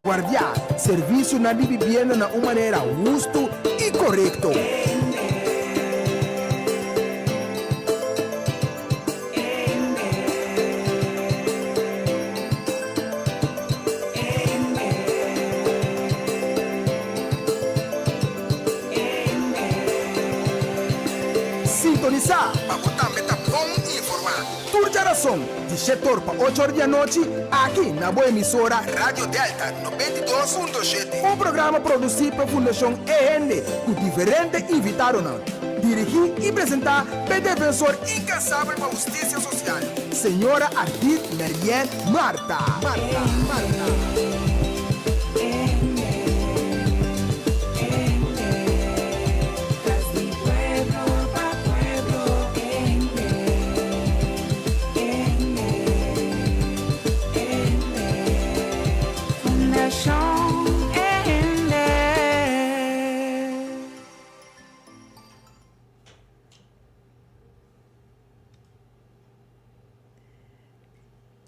Guardiar serviço na vivienda na uma maneira justo e correto. Sintonizar para botar meta bom e informar. Toda geração, de setor para 8 horas da noite, aqui na boa emissora Rádio Delta 92.7. Um programa produzido pela Fundação EN, com diferentes invitados. Dirigir e apresentar pelo defensor incansável para a justiça social, senhora Ardit Merien Marta.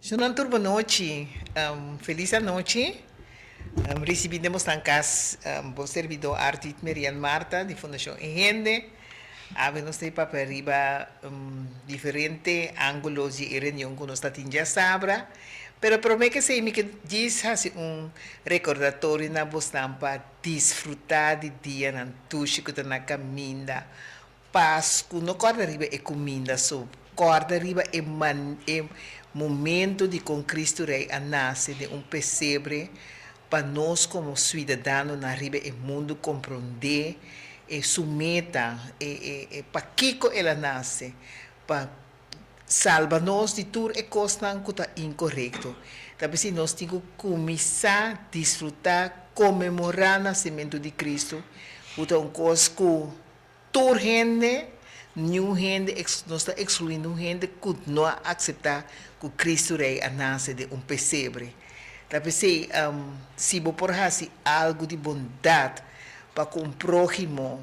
Senhor, boa noite, feliz noite. Recebemos em casa o servidor Ardit Merien Marta, de Fundação Engende. Nós temos para arriba diferentes ângulos de reunião que nós estamos sabra. Pero prometo que se me diz recordatório na Boston para desfrutar de dia na tuxe que na caminha. Páscoa, não corda arriba é comida, só corda arriba é momento de com Cristo Rei a nascer de pesebre para nós como cidadãos na riba e mundo compreender sua meta para que ela nasce para salvar-nos de tudo e coisas que está incorreto. Então, se nós temos que começar a desfrutar, comemorar o nascimento de Cristo, é uma coisa que toda gente, nenhuma gente, nós estamos excluindo gente que não aceitar que Cristo Rei nasce de pesebre. Então, se você por algo de bondade para com o próximo,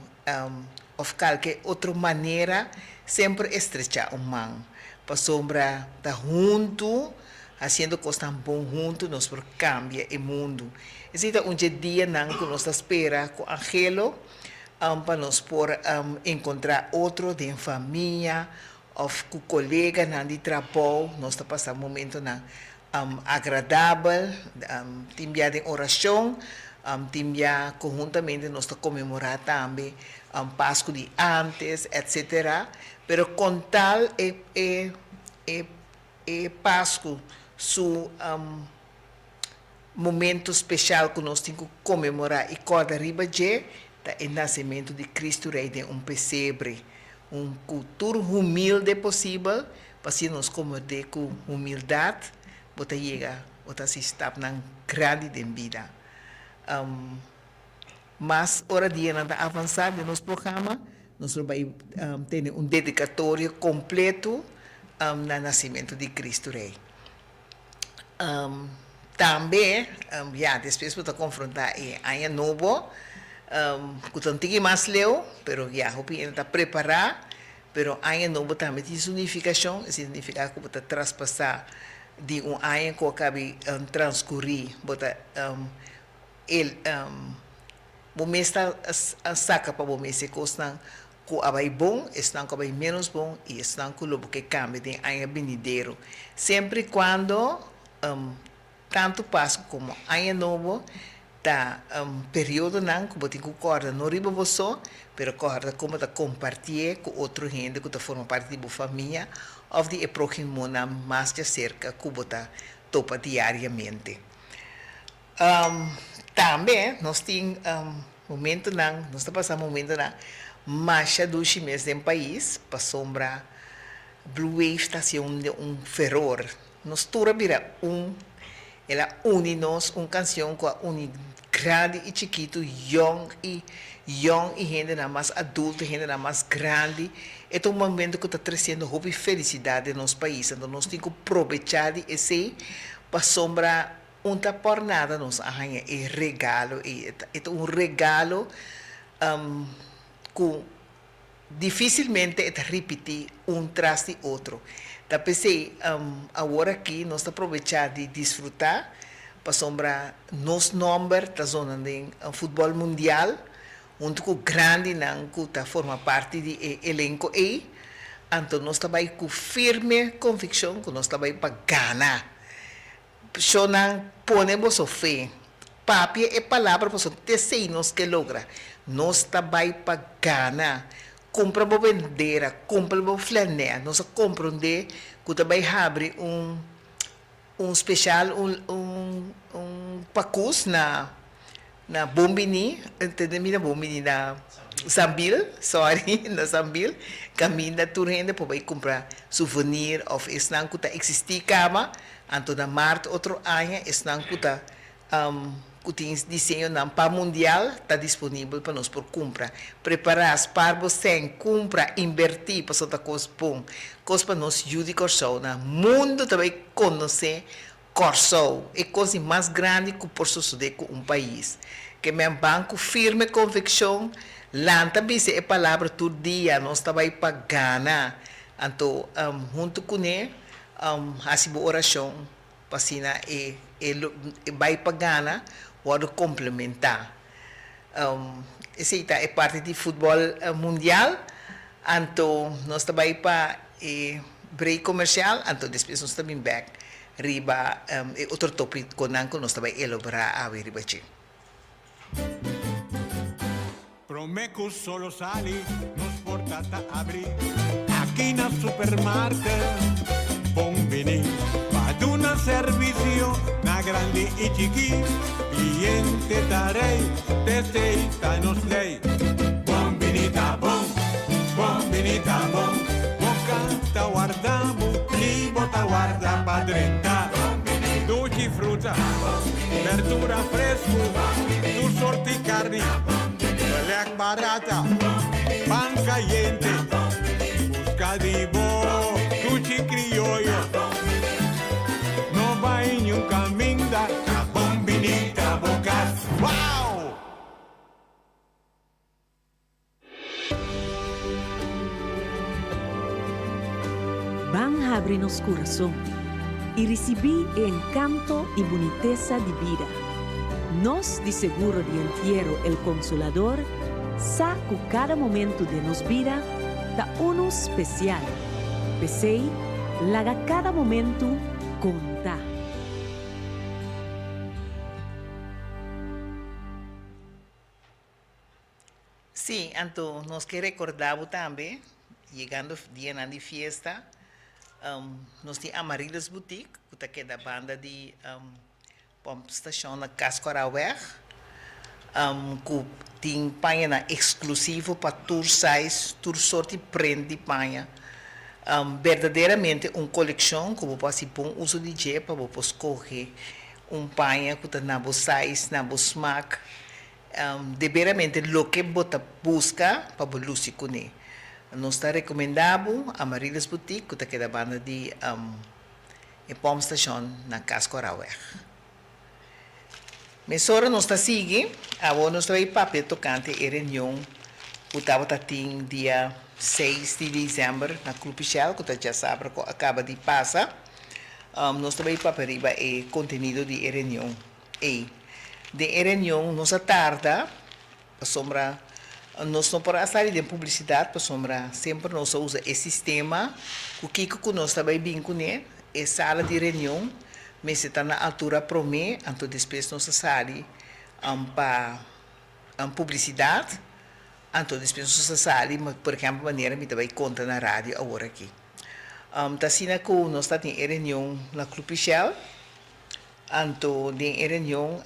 ou qualquer outra maneira, sempre estrechar a mão. Para sombra da junto, fazendo coisas boas junto, nós por cambia o mundo. Existe dia que nós espera com o angelo, para nós por encontrar outro de família, ou com colega de trabalho, nós está passando um momento agradável, timbiar de oração, timbiar conjuntamente nós está comemorar também Páscoa de antes, etc. Pero com tal Páscoa, su momento especial que nós temos que comemorar e corda riba de o nascimento de Cristo Rei de pesebre. Cultura humilde possível, para se nós comer com humildade, bota chega, bota se está na grande de vida. Mas, hora dia, na avançar de nosso programa, nós vamos ter dedicatório completo no nascimento de Cristo Rei. Também, depois vou confrontar ano novo, que não tem mais leu, mas já o ainda está preparado, mas ano novo também tem significação, significa que você traspassar de ano que acabe transcorrer, o mês está saca para o mês se costa que abai bom, estão que abai menos bom e estão que o que cambia de ano venidero. Sempre quando tanto Páscoa como ano novo tá período não que você concorda não riba você, pero concorda como tá compartilhar com outra gente que tá forma parte da família ou de próximo na mais de cerca que você topa diariamente. Também nós temos momento não, nós estamos passando momento não, marcha dos mês do país para sombra Blue Wave está sendo furor. Nós toda vira ela une-nos canção com grande e chiquito, young e gente mais adulta, gente mais grande. É um momento que está trazendo hobby felicidade no nosso país. Então, nós temos que aproveitar esse para sombra por nada nos arranha regalo. É um regalo que dificilmente é repetir tras de outro. Então, pensei, agora aqui nós aproveitamos de desfrutar para sombra nos number da zona de futebol mundial, onde o grande não que forma parte do elenco aí, então nós também com firme convicção que nós também para ganhar. Só não ponemos fé. Papi é palavra para ter nos que logra. Nós também para ganhar. Compra uma bandeira, compra uma flanela, nós compreender que também abre especial pacus na Bombini, entendeu? Na Bombini na Sambil, sorry, na Sambil, caminho da Turrenda para comprar souvenir ou esnan que existir cama, anto na março outro ano esnan que que tem desenho não para mundial está disponível para nós por compra preparar para você compra invertir para outra coisa bom coisa para nós ajude corso na mundo também conhecer corso é coisa mais grande que por suceder com país que meu banco firme convicção lanta bise é palavra todo dia nós também para ganhar então junto com ele assim oração para sina e vai para ganhar pode complementar. Essa é parte do futebol mundial. Então, nós também para break comercial. Então, depois nós também back. Riba, outro tópico que nós também elaborar a ver riba. Promeco solo sali, nos portata abri. Aqui na supermarket, bombini. Ad una servicio, na grande e chiqui. Cliente darei, testeita nos lei. Bombinita bom, bombinita bom. Boca ta guardamo, libo ta guarda padrenta. Dolci frutta, verdura fresco, tu sorti carni. Pelec barata, pan caliente. Busca di bo, cuci criollo. No vai em caminho da bombinita bocas. Uau! Van abrir nos coração e receber o encanto e boniteza de vida. Nós, de seguro de entierro, el Consolador, sabe que cada momento de nos vida está uno especial. Pensei, laga cada momento conta. Sim, então nós que recordamos também, chegando dia na fiesta, nós temos Amaryllis Boutique, que é da banda de Pump Station na Cascorauer, que tem panha exclusivo para tour size, tour sorte prende panha. Verdadeiramente uma coleção que você pode uso de dia para você escolher panha que está na size, na smack, de veramente o que você busca para você com ele. Nós está recomendado Amaryllis Boutique, que é da banda de Pump Station na Cascorauer. Mas agora nós está seguindo, agora nós vai papel tocante a reunião que estava tendo dia 6 de dezembro na Clube Shell, que já sabe que acaba de passar. Nós também para arriba o conteúdo de reunião. E de reunião, nós tarda, para sombra, nós não podemos sair de publicidade, para sombra, sempre nós usa esse sistema, o que nós também bem com ele, é sala de reunião, mas está na altura para mim, então depois nós saímos para publicidade. Então, depois você sabe, por exemplo, maneira me também conta na rádio agora aqui. Tá assim que nós estamos em reunião na Clube Shell. Então, em reunião,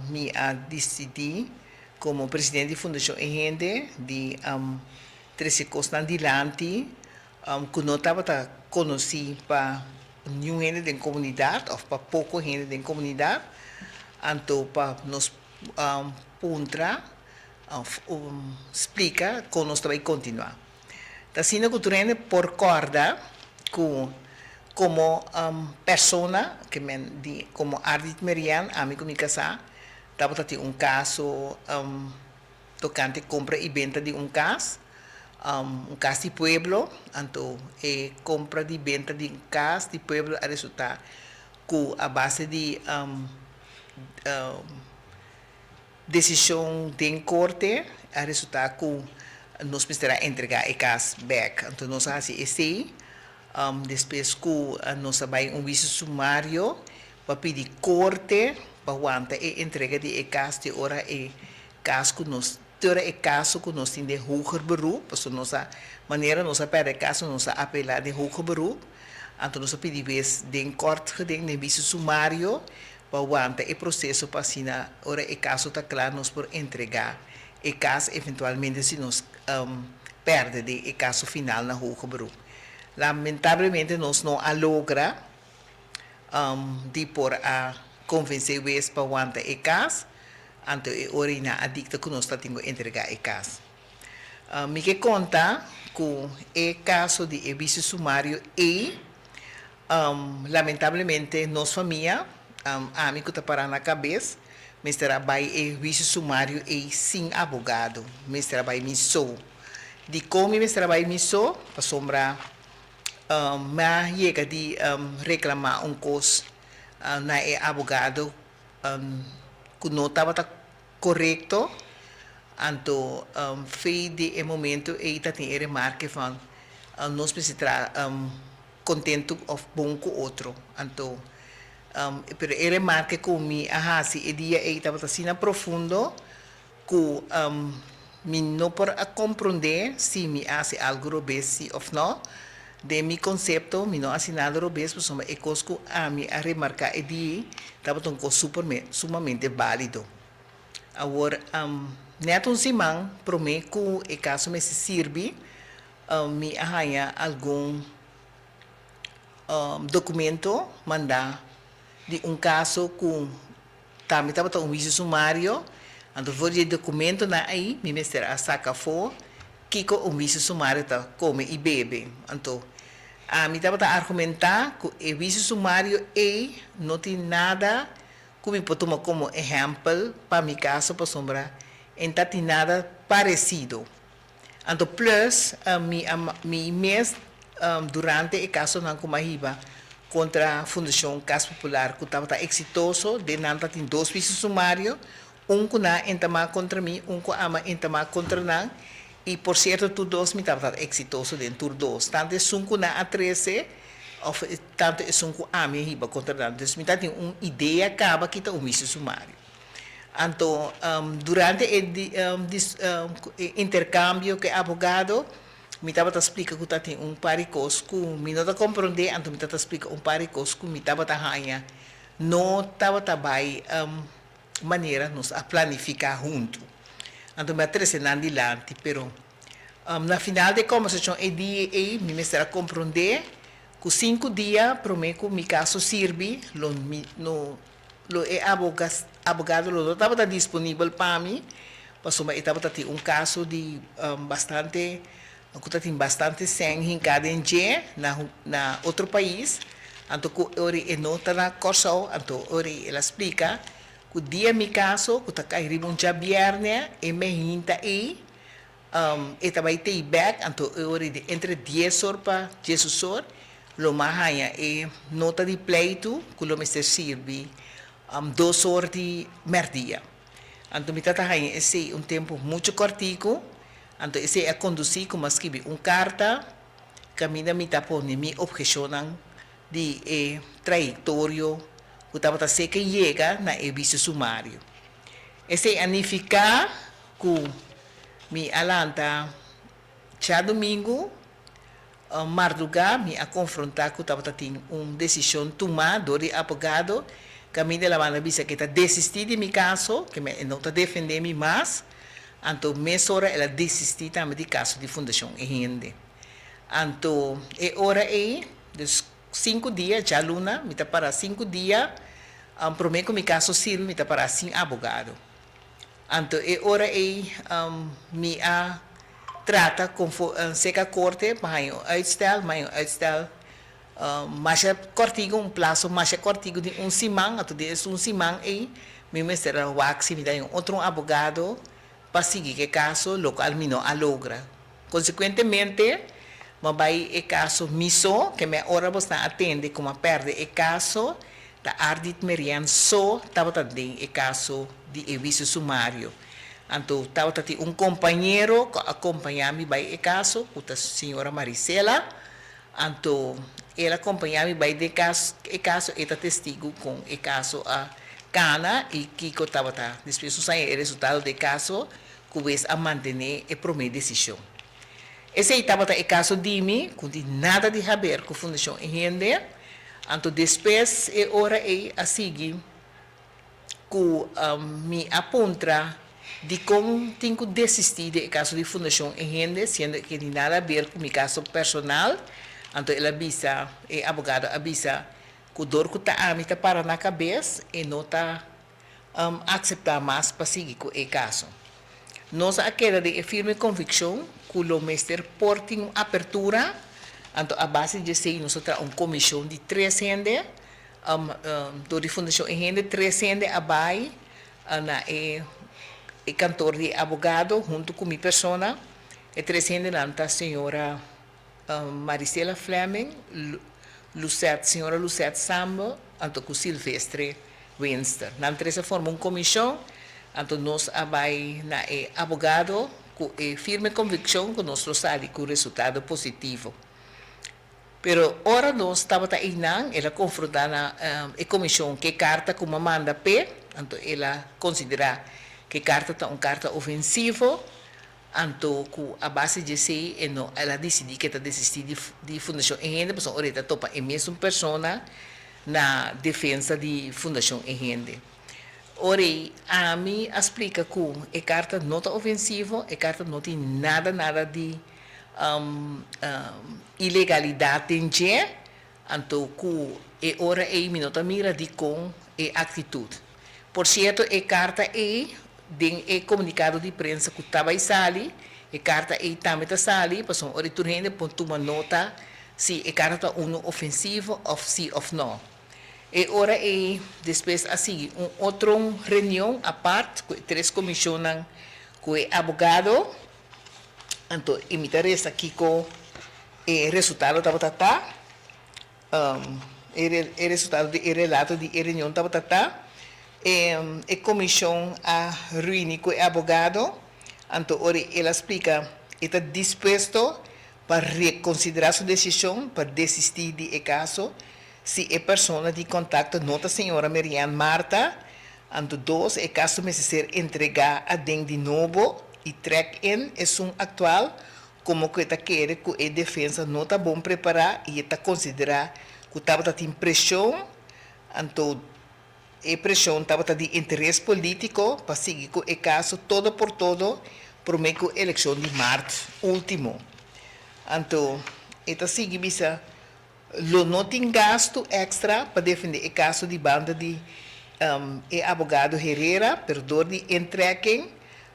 me a decidir como presidente da Fundação Enrende de 13 coisas adiante, que não estava conhecido para nenhum gente da comunidade, ou para pouco gente da comunidade. Então, para nos puntra, explica como nós também continuar. Está sendo que o por corda como pessoa que como Ardit Merian, amigo me casar, estava tendo caso tocante compra e venda de caso de pueblo, então compra e venda de casa de pueblo a resultar com a base de decisão de corte, a resultado que nós precisamos entregar o caso back. Então, nós fazemos esse, depois que nós vamos juízo sumário para pedir corte, para aguentar a entrega de caso de hora e caso que nós caso que nós temos de hoger beroep, dus nossa maneira nós perde caso nós apelar de hoger beroep, então nós pedimos de corte geding de juízo sumário para aguentar o processo para assim hora e caso está claro nós por entregar e caso eventualmente se nós perde de caso final na hoger beroep. Lamentavelmente nós não logra de por a convencer o para aguentar o caso. Anto ori na adicta que nós temos que entregar o caso. Me que conta que o caso de juízo sumário e lamentavelmente nossa família a mim que está parando na cabeça mas trabalha em juízo sumário e sem advogado mas trabalha miso de como mas trabalha miso para sombra mas chega de reclamar coisa na advogado que não estava correto, então foi de momento e está tem remarque van nós precisamos contento of bom com outro, então pero remarque comi se dia e estava assim profundo que me não por compreender se me hace algo robesi ou não de mi concepto, mi no asinado robes, pues é coisa que a mim a remarcar e dia estava um coisa sumamente válido. Agora, neto simão, prometo que o caso me serve, me arranha algum documento, mandar de caso que também estava juízo sumário, então vou de documento na aí, me mestre a saca fora, que o juízo sumário está come e bebe, então me estava a argumentar que o juízo sumário não tem nada que me pode tomar como exemplo para mi caso, para sombra, não tem nada parecido. Então, plus, mi mês, durante o caso não como contra a Fundação Casa Popular, que estava exitoso, de não tem 2 juízos sumários, que não entama contra mim, que ama entama contra não, e por certo, tu 2 me estava exitoso dentro de 2. Tanto é 5 na a 13, ou tanto é 5 a mim riba contra não. Então, me tem uma ideia, acaba que está juízo sumário. Então, durante o intercâmbio que advogado, me estava a explicar que tem par de coisas que me não está compreender, então me estava a explicar par de coisas que me estava a ganhar. Não estava também maneira nos a planificar junto. Então, me atrese na adiante, pero na final da conversação, me estará a compreender que 5 dias, prometo que meu caso serve, abogado não estava disponível para mim, mas estava tendo caso de bastante sangue em cada dia na outro país, então que ori não está na corso, então ori ela explica que o dia meu caso que está caindo um dia viernes e me hinta e também tem back, então ori entre 10 horas para 10 horas, lo mais é nota de pleito que lo me serve 2 horas de merdia. Então me está esse tempo muito curtico. Então, esse é conduzir como escrever carta que me está pondo minha objeção de trajetória que estava a ser que chega na juízo sumário. Esse significa que me alanta já domingo, madrugada, me a confrontar que estava tendo uma decisão tomada do advogado que me de la mano que está desistir de meu caso, que não está defendendo mais. Então, mesora ela desistiu também do caso de Fundação Rende. Então, hora dos 5 dias, já luna, me está para 5 dias, prometo que meu caso sirve, me está para 5 advogado. Então, hora me trata com seca corte, mas uitstel, mas cortigo, prazo mais cortigo de semana, então, de semana, me mestra o waxi, me dá outro advogado, para seguir o caso local não logra. Consequentemente, vai o caso miso, que me hora você atende como perde o caso, ta Ardit Merian so estava também o caso de aviso sumário. Então, estava companheiro que acompanhava o caso, a senhora Maricela. Então, ela acompanhava o caso, era testigo com o caso a Cana e Kiko estava depois do resultado do caso, que veio a manter a primeira decisão. Esse estava o caso de mim, que não tem nada de a ver com a Fundação Enhende. Então, depois, hora a seguir, que me aponta de como tenho que desistir do caso de Fundação Enhende, sendo que não tem nada a ver com o meu caso personal. Então, ele avisa, o advogado avisa que o dor que está para na cabeça e não está aceitar mais para seguir com o caso. Nós aquela de firme convicção que o mestre porta uma abertura, então a base de ser nós temos uma comissão de 3 gente, do Fundação Enhende 3 gente abai na o cantor de advogado junto com minha pessoa, e 3 gente lá a senhora Maricela Fleming, senhora Lucette Sambo, então com Silvestre Winster. Nós 3 formamos uma comissão, então nós abai na advogado com firme convicção que nós sabe com resultado positivo. Pero ora nós estava aí ela confrontar a comissão que carta como manda P, então ela considera que carta é uma carta ofensiva, então a base de si ela decidiu que está desistir de Fundação Enhende, porque ora topa a mesma pessoa na defesa de Fundação Enhende. Ora, a mim explica que a carta não é ofensiva, a carta não tem nada de ilegalidade em dia, então que ora é minuto mira de com a atitude. Por certo, a carta é de comunicado de prensa que estava aí sali, a carta é também está sali, porque ora tu rende ponto uma nota se a carta é ofensiva ou sim ou não. E ora é depois assim outra reunião à parte com 3 comissões com o advogado. Então, imitarei aqui com o resultado da batata, o resultado do relato de reunião da batata, a comissão a reunir com o advogado, então, ela explica, está disposto para reconsiderar sua decisão, para desistir do caso, se a pessoa de contato não é a senhora Marian Marta, então, 2, o caso deve ser entregado a den de novo, e track-in é um atual, como que está querendo que a defesa não está bom preparada e está considerando que estava tendo pressão, então a pressão estava de interesse político para seguir com o caso todo por todo, para a eleição de março último. Então, está seguindo não tem gasto extra para defender o caso de banda de advogado Herrera, perdão de entrequem,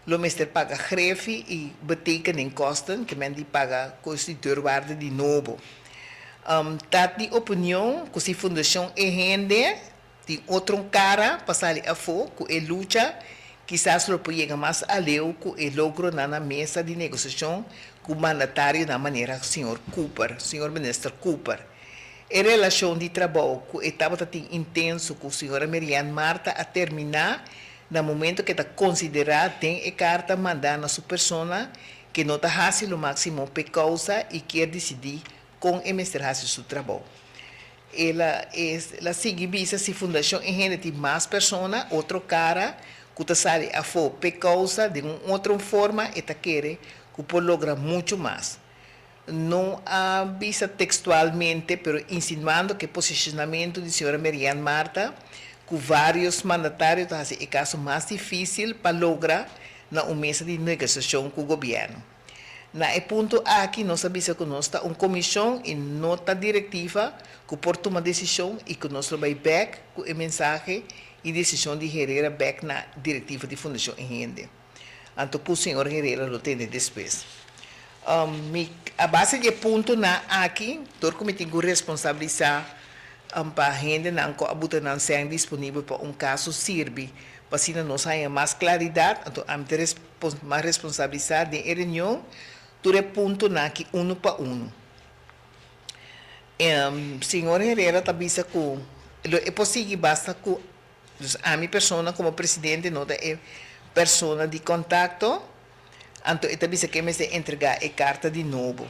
o mestre paga grefe e betekenen em kosten, que men die paga constituir waarde de novo. Dat die opinião que se Fundação Enhende tem outro cara passar a fogo que luta, quizás lo pode mais além que o logro na mesa de negociação com o mandatário da maneira senhor ministro Cooper. A relação de trabalho que estava intenso com a senhora Marian Marta a terminar no momento que está considerado tem a carta mandada a sua pessoa que não está fazendo o máximo por causa e quer decidir com o mestre fazer seu trabalho. Ela segue visa se a Fundação Enhende tem mais pessoas, outro cara que está saindo a fora por causa de uma outra forma e está querendo que pode lograr muito mais. Não avisa textualmente, mas insinuando que o posicionamento da senhora Marian Marta que vários mandatários fazem o caso mais difícil para lograr na mesa de negociação com o governo. Na ponto aqui, nós sabemos que nós está uma comissão e nota diretiva que pode tomar decisão e que nós vai back com a mensagem e decisão de Herrera back na diretiva de Fundação Enhende. Então, o senhor Herrera lo tem depois. A base de ponto na aqui, todo comitê tem que responsabilizar para a gente não abuta não ser disponível para caso sirve para assim nós tenha mais claridade, então há mais responsabilidade de reunião, todo ponto na que para senhor Herrera está visa que é possível basta que a minha pessoa como presidente não é pessoa de contato, então eu também que me se entregar a carta de novo.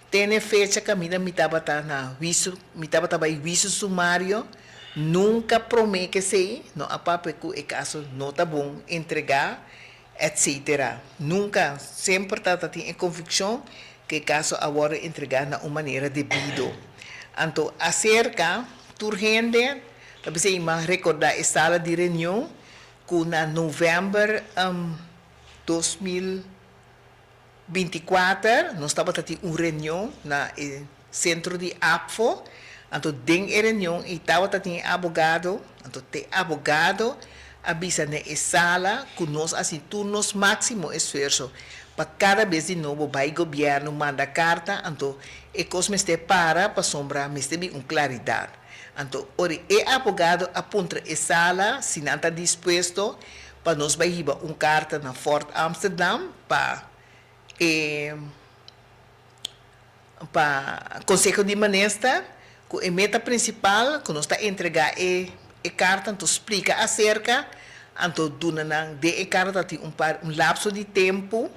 Tem fecha que me estava na visto, me estava visto sumário, nunca promete que sei, não a papo que o caso não está bom entregar, etc. Nunca, sempre tem a convicção que o caso agora entregar na uma maneira devida. Então, acerca urgente, talvez você vai recordar a sala de reunião que na novembro 2024 nós estava tendo uma reunião na centro de APFO. Então, dentro da reunião, estava tendo abogado, então, o abogado avisa na sala que nós, assim, turnos máximo esforço para cada vez de novo vai o governo manda carta, então, e coisa me para sombra, me tem uma claridade. Então, o advogado aponta a sala, se não está disposto, para nós vai ir uma carta na Fort Amsterdam para Conselho de Ministros, que a meta principal, que nós está entregar a carta, então explica acerca, então de a carta tem um lapso de tempo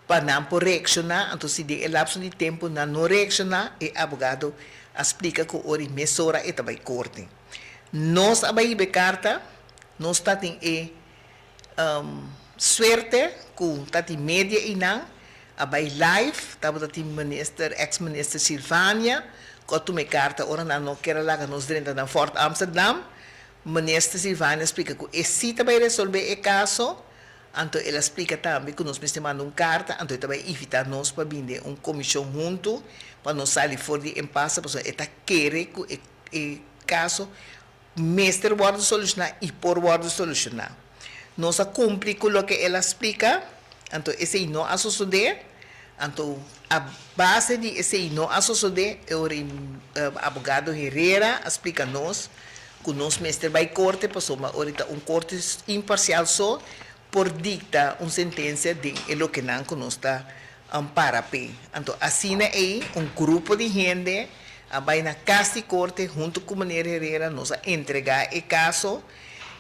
para não reaccionar, então se de lapso de tempo não reaccionar, o advogado explica que o emissora é também corte. Nós abrir a carta, nós está tem suerte que está tem média e não, abrir live, estava tem ex-minister Silvânia, que tu me carta, ora não quero lá que nós dentro na Fort Amsterdam, minister Silvânia explica que se também resolver o caso, então ele explica também que nós precisamos uma carta, então também evitar nós para vir uma comissão junto, para não sair fora de impasse, porque ele quer que o caso mestre pode solucionar e por pode solucionar. Nós cumpre com o que ele explica, então esse não a suceder, então a base de esse não a suceder é o advogado Herrera explica nós que nós mestre vai corte, passou ahorita corte imparcial só, por dicta uma sentença de lo que não está para pé. Então, assim é grupo de gente vai na casa de corte junto com o Maneira Herrera nos entregar o caso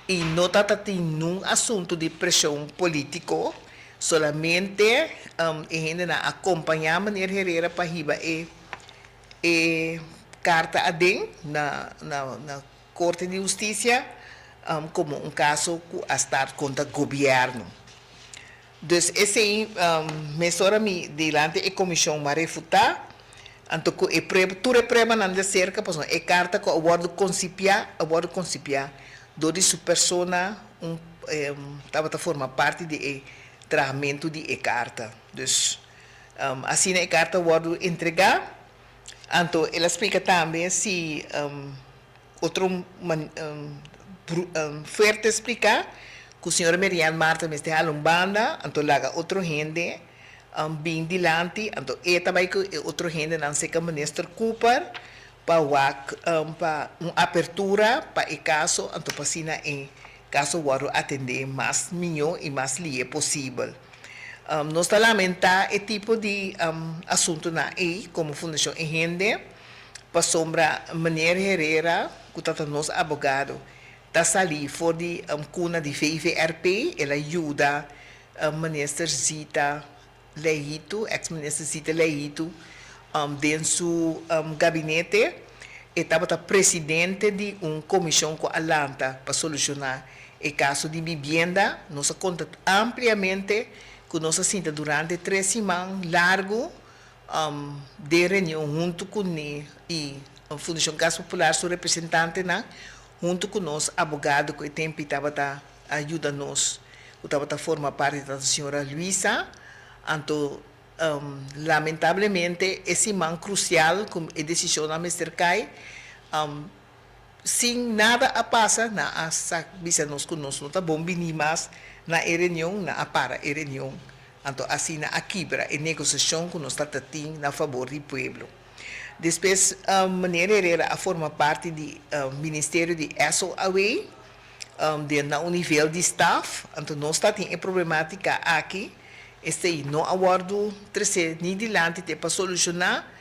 e não está tendo assunto de pressão político, solamente a gente acompanhar a Maneira Herrera para ir a carta a na Corte de Justiça como um caso a estar contra o governo. Então, esse mesora me delante a comissão vai refutar, então tudo é prova não de cerca, pois a carta que abordo concipia, do sua persona estava a formar parte do tratamento de carta. Então, assim a carta abordo entregar, então ela explica também se outro fuerte explicar que o senhor Merian Marta me está banda, então laga outro gente bem dilante, então também que outro gente não sei que ministro Cooper para uma abertura para o caso, então para assim em caso o atender mais melhor e mais livre possível. Nós está lamentar o tipo de assunto na como Fundação Gente para sombra Maneira Herrera, que está nosso advogado da sair fora de cuna de VVRP, ela ajuda a ministra Zita Leito, ex-ministra Zita Leito, dentro do seu gabinete, e estava presidente de uma comissão com a Atlanta para solucionar o caso de vivienda. Nós conta ampliamente que nós sinta durante 3 semanas largo de reunião junto com a Fundação Casa Popular, seu representante, junto com nós, advogado, que o tempo estava ajudando nós, que estava a formar parte da senhora Luisa. Então, lamentavelmente, esse man crucial, como a decisão da Mr. Kai, sem nada a passar, na visa nós que nós não está bom, mas na reunião, na para a reunião. Então, assim, a quebra, a negociação que nós está tendo a favor do povo. Depois, Maneira Herrera a forma parte do Ministério de SOAW, no nível de staff, então nós está tendo a problemática aqui, não aguardo nem dilante para solucionar,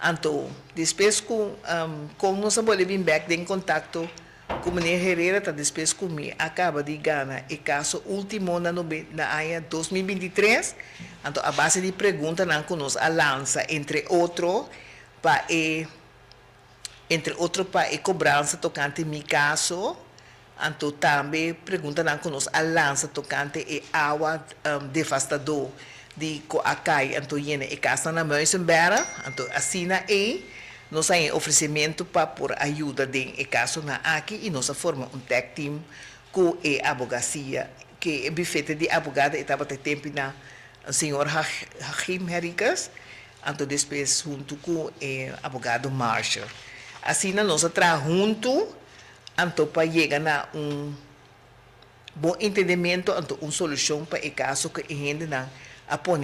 então depois com nós vamos vir back em contato o meneer Herrera está depois comigo, acaba de ganhar o caso último na ano 2023. Então, a base de pergunta não conosco a lança, entre outro, para a cobrança tocante meu caso. Então, também pergunta não conosco a lança tocante a água devastador de Coacai. Então, a casa na Muizenberg. Então, assim nós temos oferecimento para por ajuda de caso na aqui e nós formamos tech team com a advocacia que é bufete de advogada estava até tempo na senhor Hachim Henriques, então depois junto com o advogado Marshall. Assim nós trabalhamos junto, então para chegar a bom entendimento, então uma solução para o caso que a gente não a pôr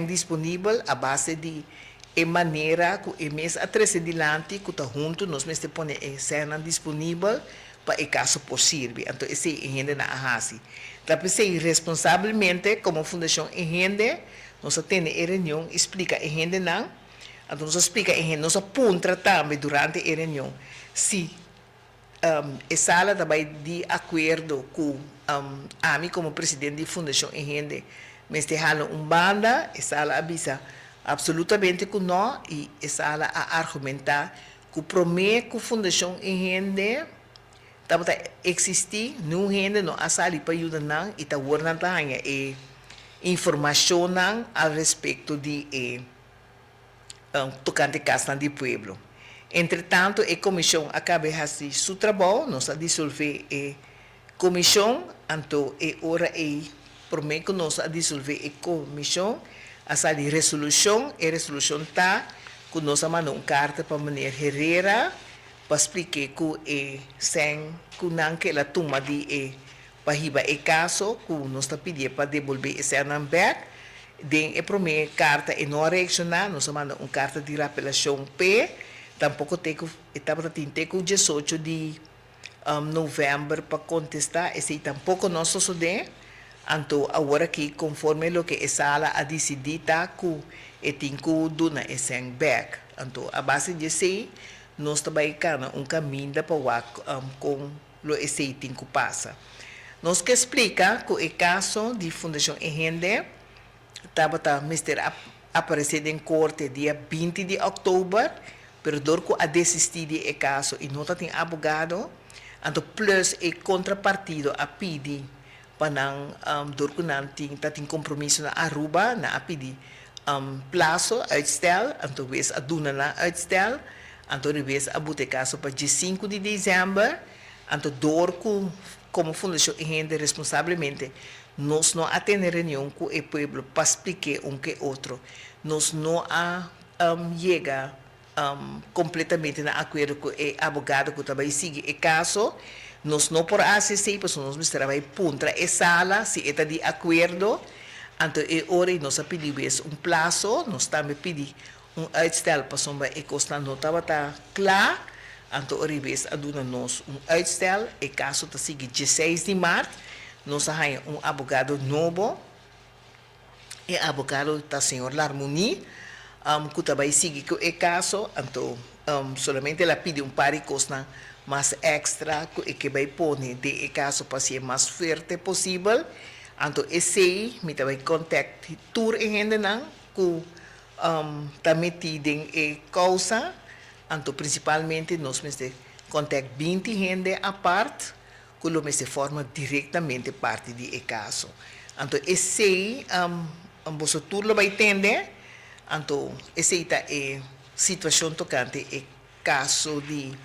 disponível a base de maneira que o mês atrás adiante que está junto nós mesmo pôr a cena disponível para o caso possível. Então esse é a gente na assim. Então responsavelmente como fundação a gente nós temos a reunião explica a gente não, então nós explica a gente nós aponta também durante a reunião se a sala também de acordo com a mim como presidente da fundação a gente mas deixando banda a sala avisa absolutamente que não e a sala a argumentar que promete que a fundação em gente existir não gente não a sala para ajudar não e está guardando a informação não a respeito de tocante casa do pueblo. Entretanto a comissão acaba de fazer seu trabalho nós a dissolver a comissão então é hora promete que nós a dissolver a comissão a sala de resolução, a resolução está que nós mandamos uma carta para o Manuel Herrera para explicar que não que ela toma de para riba o caso que nós está pedindo para devolver esse back. Den a primeira carta e não reaccionar, nós mandamos uma carta de apelação P, tampouco estava tendo 18 de novembro para contestar, esse tampouco nós estudamos. Então, agora que conforme o que a sala a decidido que tem que dar esse back. Então, a base de isso, nós também temos caminho para com o esse tem que passar. Nós que explica que o caso de Fundação Engende estava aparecendo em corte dia 20 de outubro, pero dor que a desistir do caso e não tem advogado, então plus a contrapartido a pedir para não tem compromisso na Aruba, na pedir plazo, uitstel, então vez a duna na uitstel, então vez a botar caso para dia 5 de dezembro, então dor como fundação Engende responsavelmente, nós não atendemos reunião com o povo para explicar que outro, nós não chega completamente na acordo com o advogado que também sigue o caso. Nós não por acessar, porque nós trabalhamos contra a sala, se está de acordo. Então, hora nós pedimos plazo, nós também pedimos uitstel para sombra e costa não estava claro. Então, hora vez a nós uitstel, o caso está seguindo 16 de março, nós temos advogado novo, e o advogado está o senhor Larmoni, que também sigue com o caso, então, solamente ela pede par de costa mais extra que vai pôr de caso para ser mais forte possível. Então, esse me também contacta tour em gente não que está metido em causa. Então, principalmente nós me contacta 20 gente a parte que lo me se forma diretamente parte do caso. Então, esse você tudo vai entender. Então, esse é a situação tocante o caso de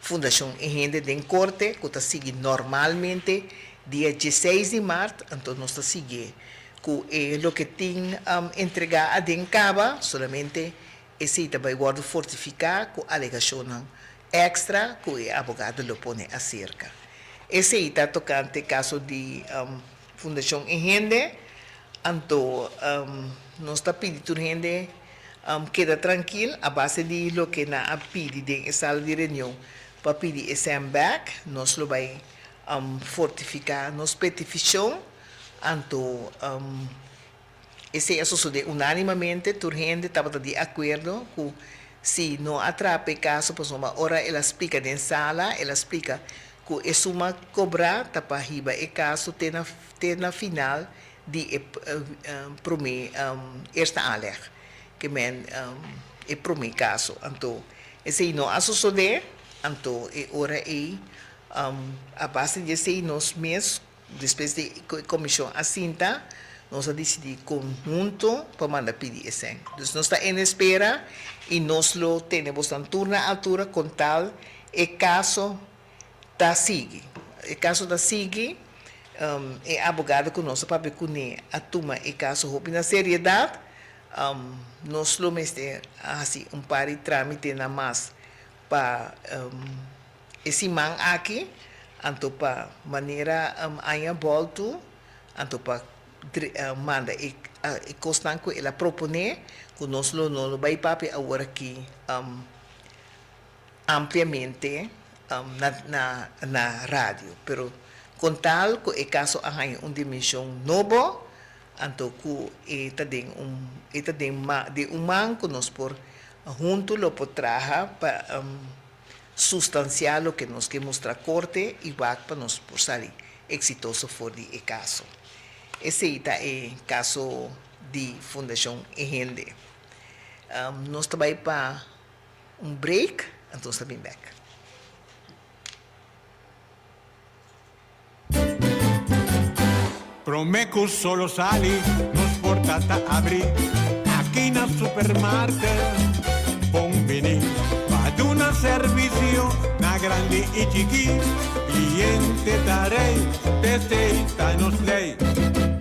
Fundação Engende de Corte, que está seguindo normalmente dia 16 de março, então nós está seguindo com o que tem entregar a Dencaba, solamente esse vai guardar fortificar com alegação extra que o advogado lo põe acerca. Esse está tocante caso de Fundação Engende, então nós está pedindo a gente queda tranquilo a base de lo que na pedi de sala de reunião para pedir esse back, nós lo vai fortificar nos petição, então esse é sucede unanimamente, toda gente estava de acordo que se não atrapa o caso, por uma hora ela explica em sala, ela explica que é uma cobra tapa riba e caso tem na final de prome esta aleg que men é prome caso então esse não associado então é hora a base de esse nos mês depois de comissão assinta nós decidimos conjunto para mandar pedir esse então nós está em espera e nós lo temos en turna altura com tal e caso da sigue e caso da sigue é abogado que nós para ver a toma e caso houve na seriedade nós lo mestre assim par de trâmite na mais para esse man aqui anto para maneira ainda volto anto para manda e constanco ela propone que nós não vai papi agora aqui ampliamente na rádio pero com tal que o caso hay uma dimensão nova anto que está de man que nós por junto lo por traja para sustanciar lo que nos que mostrar corte e va para nos por salir exitoso for de caso. Esse é o caso de Fundação Ehende. Nós também para break, então estamos back. Promecus solo sali, nos portata abri, aqui na supermarket, bom venir, para una servicio, na grande e chiqui, cliente darei, testeita nos lei,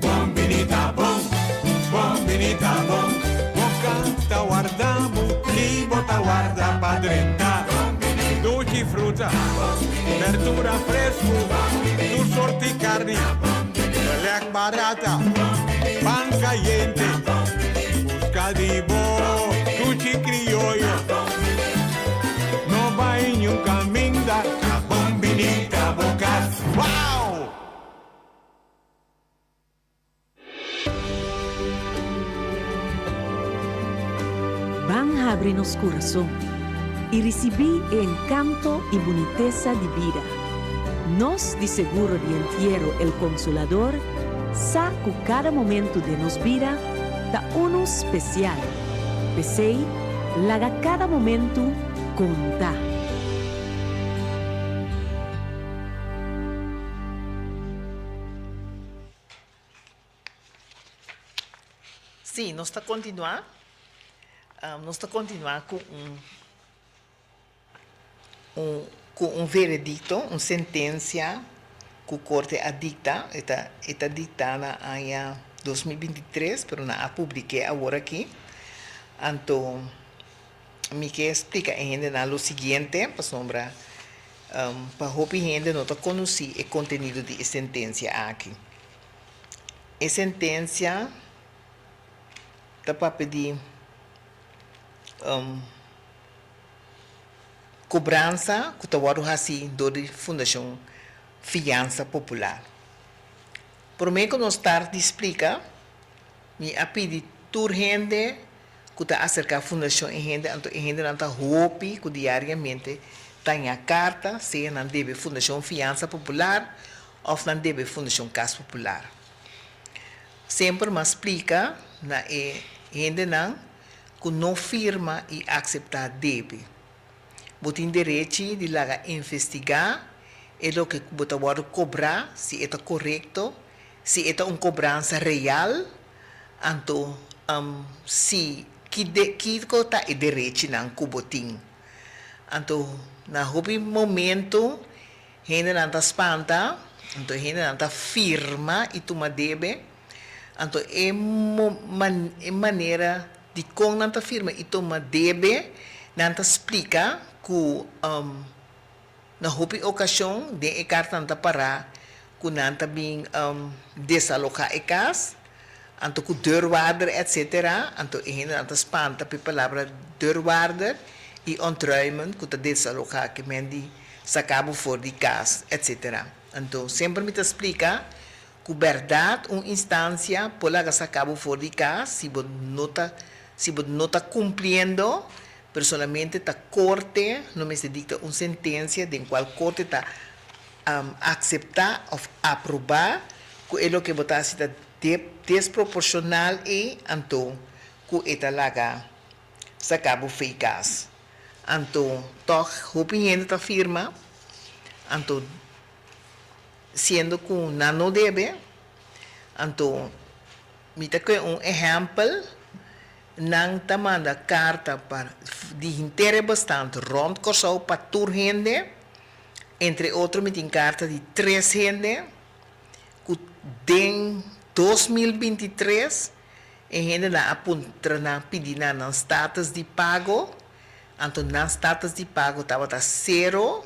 bom venita bom, bocata guardamos, li bota guarda pa 30, dolci frutta, verdura fresco, tu sorti carne, lec barata, pan caliente, busca di bo, tutti criollo, no vai in un camin da bombinita bocas. Wow! Van abrir-nos coração e receber o encanto e boniteza de vida. Nós, de seguro de entierro, el Consolador, sabe que cada momento de nos vida da uno especial. Pensei, laga cada momento conta. Sim, nós está continuar. Nós está continuar com um veredicto, uma sentença que a corte adicta, está dictada em 2023, mas não a publiquei agora aqui. Então, me quer explicar ainda o seguinte, para sombra, para a gente não conhecer o conteúdo da sentença aqui. A sentença está para pedir cobrança que está assim da Fundação Fiança Popular. Por meio que nós estar explica, me a pedir tur gente que está acerca da Fundação e gente não está roupi que diariamente tem a carta se não deve Fundação Fiança Popular ou não deve Fundação Casa Popular. Sempre me explica na gente que não firma e aceitar deve. Você tem direito de lá investigar e o que você vai cobrar, se é correto, se é uma cobrança real, então, se que está o direito não que você tem. Então, naquele momento, a gente não está espanta, então a gente não está firma e toma deve, então é maneira de como não está firma e toma deve, não está explica que na ocasião de carta não está parar que não está bem desalocar a casa, então que deurwaarder, etc. Então a gente não está espanta pela palavra deurwaarder e ontruimen, que está desalocar que mendi sacabo fora de casa, etc. Então sempre me explica que verdade uma instância pode sacabo fora de casa se você não está cumprindo, personalmente está corte, não me se dicta uma sentença de qual corte está aceitar ou aprovar que é o que botar se desproporcional e então que é laga se acaba eficaz. Então, toch opinião da firma, então sendo que não deve, então me tá exemplo não te manda carta para de interesse bastante rond corso para tour gente, entre outros me tem carta de 3 gente que em 2023 e gente na apunta na pedir na status de pago, então na status de pago estava a 0,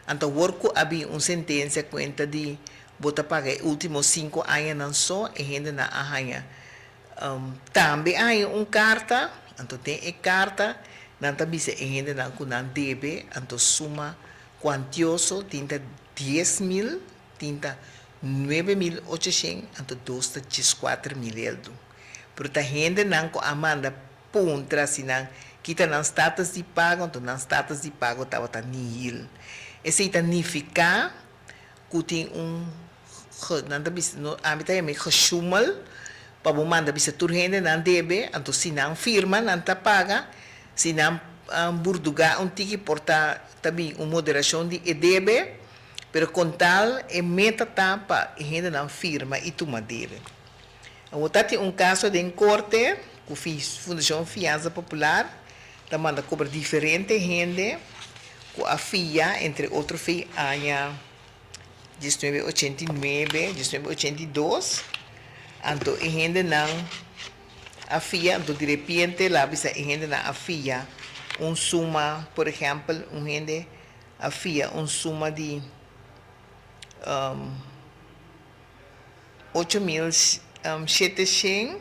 então worko havia sentença conta de bota pagar últimos 5 anos não só e gente na arranha. Também há carta, então tem a carta, não também se ainda não deve, então suma quantioso, tinta 10.000, tinta 9.800, então 214.000. Porque a gente não amanda puntra se não kita não status de pago, então não status de pago estava tá nihil. Esse significa que tem não também a mim também geschummel. Para manda bisa turhende não deve, então se não firma não te paga, se não burduga tiki porta também moderação de deve, pero com tal meta tapa e gente não firma e toma dele. Eu tati caso de corte que fiz Fundação Fiança Popular, da manda cobra diferente gente, com a FIA entre outros FIA año 1989, 1982. Então, a gente não afia, então, de repente, lá bisa a gente não afia suma, por exemplo, a gente afia suma de 8.700,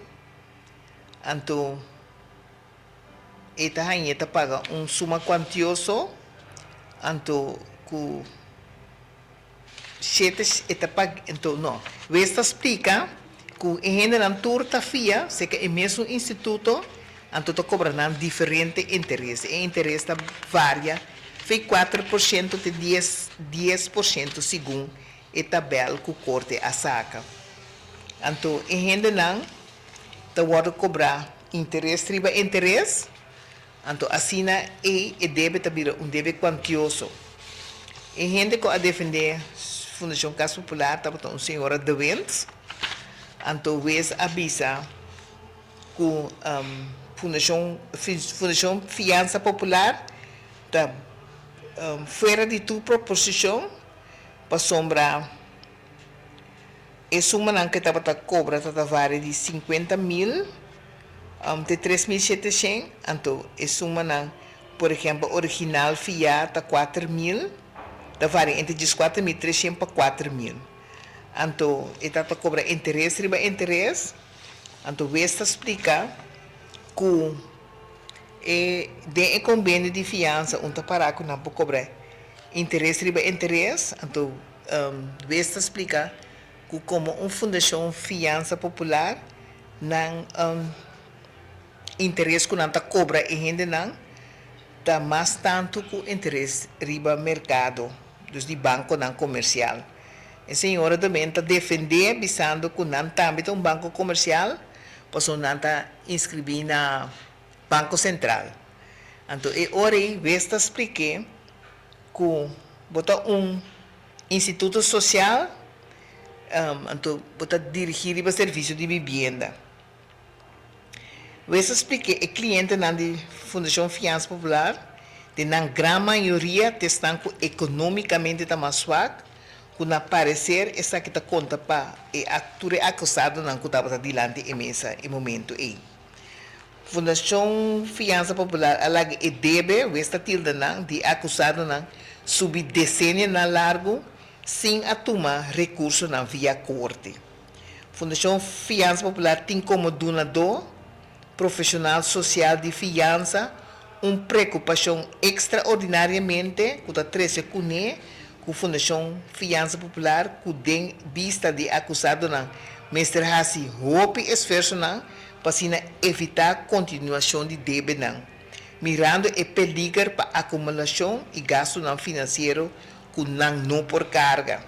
então, esta rainha paga suma quantioso, então, que 7 eta paga, então, não, esta explica que a gente não turta fia, se que é mesmo instituto, então está cobrando diferente interesse. E interesse varia, foi 4% de 10% segundo a tabela que o corte a saca. Então, a gente não está cobrar interesse, riba interesse, então assim e deve também deve quantioso. A gente que a defender Fundação Casa Popular, está uma senhora de Wens, então, vez avisa que Fundação Fiança Popular está fora de tua proposição para sombrar a suma que estava a cobrar está varia de 50.000 de 3.700, então a suma por exemplo original FIA está 4.000, está varia entre 4.300 para 4.000. Então, está a cobrar interesse, riba interesse. Então, esta explica que de convênio de fiança, onde para que não pode cobrar interesse, riba interesse. Então, esta explica que como fundação fiança popular, não interesse que não está cobra e gente não está mais tanto que interesse riba mercado, dos de banco não comercial. A senhora também está defendendo, pensando que não também tem banco comercial, pois não está inscrito na Banco Central. Então, agora eu expliquei que botar instituto social, então botar dirigir o serviço de vivenda. Eu expliquei que o cliente da Fundação Fiança Popular, na grande maioria, estão economicamente mais fracos, quando aparecer essa que está conta para ator acusado não que estava adiante em mesa em momento aí. Fundação Fiança Popular ela deve esta tilda não de acusado não subir decênio na largo sem a tomar recurso na via corte. Fundação Fiança Popular tem como donador profissional social de fiança preocupação extraordinariamente que está 13 com a Fundação Fiança Popular, que tem vista de acusado, mestre Hassi, roupa e esforço, para evitar a continuação de débito, mirando o peligro para acumulação e gasto financeiro kunang no por carga.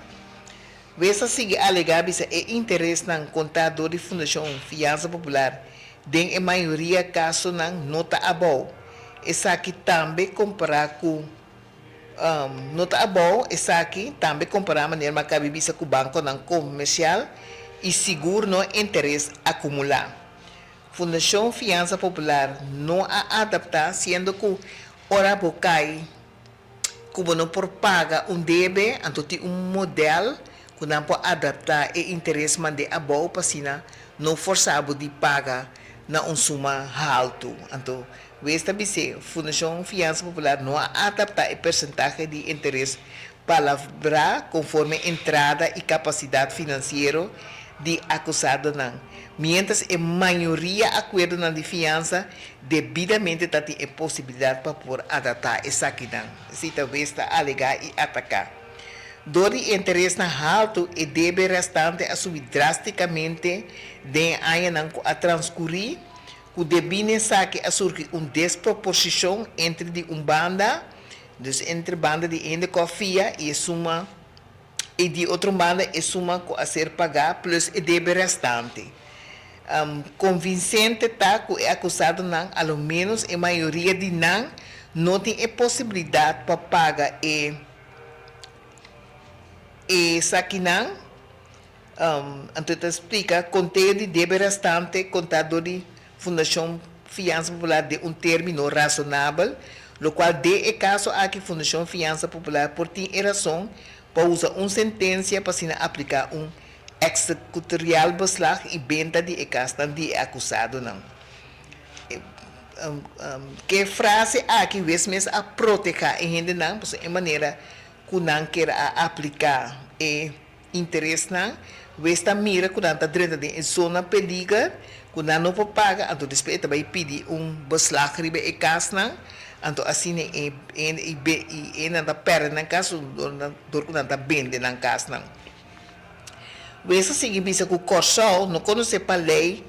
Wesa sigue alegar bisa interesse ng contador de Fundação Fiança Popular den a maioria caso ng nota abaw. Essa aqui também comparar com nota abaw, essa aqui também comparar a maneira que bisa com o banco ng comercial e seguro no interesse acumular. Fundação Fiança Popular não a adapta, sendo que ora bocai como não por paga debe, então tem modelo que não pode adaptar e interesse mande a boa para não forçado de pagar na suma alto. Então, esta bise Fundação Fiança Popular não adapta o percentagem de interesse palavra conforme entrada e capacidade financeira de acusado não. Mientras a maioria acordo na de fiança devidamente tem a possibilidade para por adaptar essa aqui não. Se talvez está alegar e atacar. Dor de interesse na alto e deve restante a subir drasticamente de ano a transcorrer, que deve saque a surgir desproporção entre de banda, dus entre banda de ende cofia e suma e de outra banda e suma a ser pagar plus e deve restante. Convincente tá que é acusado não, ao menos a maioria de não tem a possibilidade para pagar e aqui não, então explica, conteúdo deve restante, contador de Fundação Fiança Popular de término razonável, o qual de caso aqui Fundação Fiança Popular por ter razão para usar sentença para se aplicar executorial beslag e venda de casa de acusado não. Que frase aqui mesmo a proteger a gente não, de maneira que não quer aplicar e interesse não, esta mira que não está dentro de zona perigo, que não pode pagar, então depois vai pedir beslag ribe e casa não, então assim e não está perdendo na casa, do que não está vendendo na casa não. Essa significa que o Corsol não conhece para a lei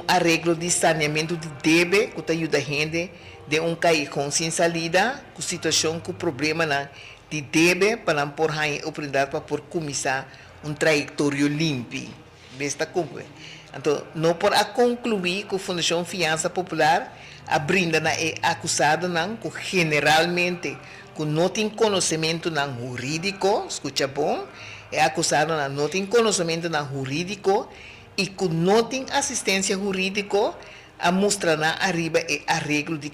arreglo de saneamento de débito que ajuda a gente de cair com sem salida, com situação com problema de débito para não pôr a oportunidade para começar trajetório limpo. Besta conclui. Então, não por concluir que a Fundação Fiança Popular brinda na acusado não, que generalmente que não tem conhecimento não jurídico, escuta bom, é acusado de não ter conhecimento jurídico e que não tem assistência jurídica a mostrar na arriba e arreglo de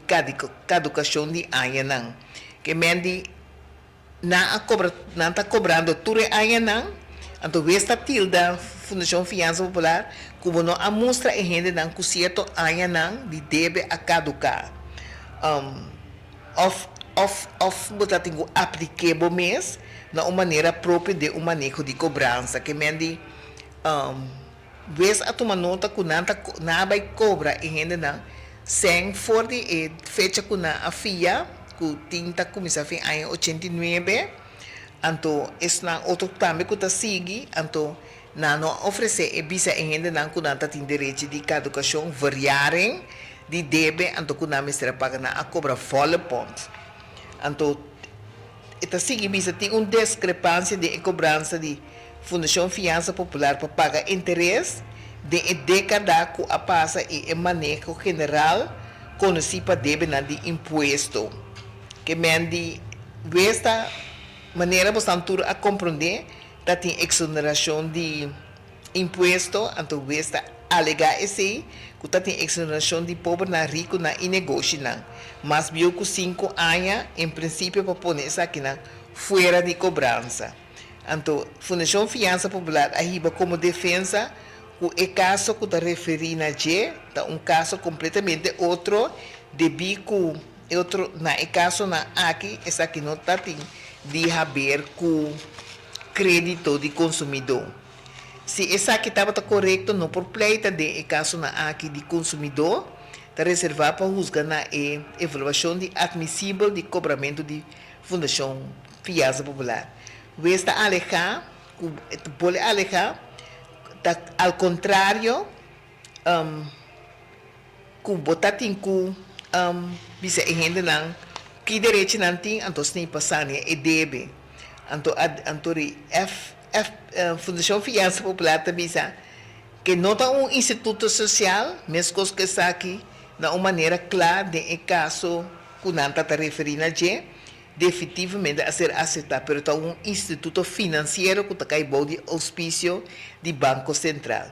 caducação de ano. Que mendi não está cobrando tudo ano, então esta tilda Fundação Fiança Popular como não a mostra a gente não que certo ano de deve a caducar. Botar tenho aplicável mês na uma maneira própria de manejo de cobrança que mendi vez a tomar nota que não vai cobrar e ainda não sem for de fecha que a FIA que tinta começar em 89 então isso não outro também que está sigue então não oferece e bisa ainda não que não tem direito de caducação variarem de debe então que não me será paga a cobra full pontos então esta seguinte tem discrepância de cobrança de Fundação Fiança Popular para pagar interesse de década que a passa e manejo general conhecido para débito de imposto. Que mendi esta maneira você a compreender que tem exoneração de imposto, então esta alegar esse que tem exoneração de pobre na rico na negócio não. Mas viu que 5 anos em princípio para pôr isso aqui na fora de cobrança. Então, Fundação Fiança Popular arriba como defesa o caso que está referindo a G, tá caso completamente outro, devido que outro na caso na aqui, essa aqui não está de haver com crédito de consumidor. Se essa aqui estava correto, não por pleita de caso na aqui de consumidor, está reservado para juzgar na evaluação de admissível de cobramento de Fundação Fiança Popular. Esta alejar, pode alejar, ao contrário, que botar tem que bisa gente não que direito não tem, então nem passar e deve. Antori Fundação Fiança Popular também que não está um instituto social, mesmo que está aqui, de uma maneira clara, de caso que não está referindo a gente, definitivamente a ser aceitado, mas está um instituto financeiro que está caído de auspício do Banco Central.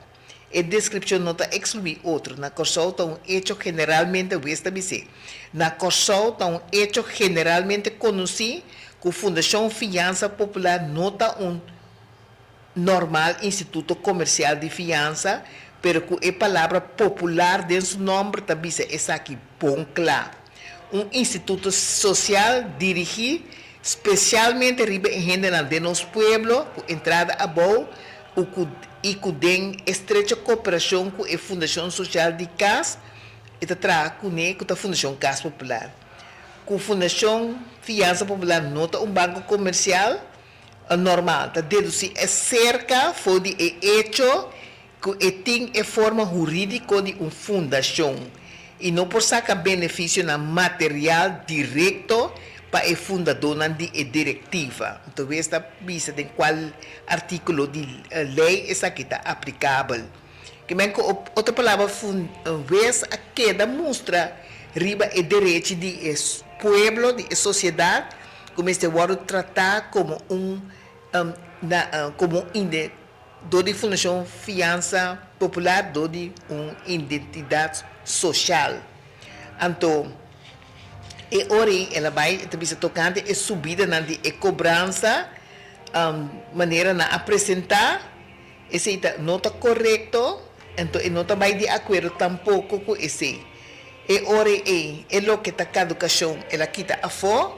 A descrição não está excluir outro. Na Corsol está um hecho generalmente estabelecido. Na Corsol está um hecho generalmente conhecido que a Fundação Fiança Popular não está um normal instituto comercial de fiança, pero que a palavra popular dentro do nome também é aqui bom claro. Um instituto social dirigido especialmente em gente de nosso pueblo, com entrada a boa, e que tem estreita cooperação com a Fundação Social de CAS, e trabalha com a Fundação CAS Popular. Com a Fundação Fiança Popular nota um banco comercial normal, tá deduzir é cerca foi de hecho que tem a forma jurídica de uma fundação e não por sacar benefício na material direto para o fundador na diretiva. Então, esta visa de qual artículo de lei essa que está aplicável. Que bem, outra palavra, vez a queda mostra riba o direito de pueblo, de sociedade, como este word tratar como como do de Fundação Fiança Popular, do de uma identidade social. Então, e ora ela vai também tocando a subida na de cobrança, maneira na apresentar, esse não está correto, então não está vai de acordo tampouco com esse. E ora é lo que está caducação, ela quita a fora,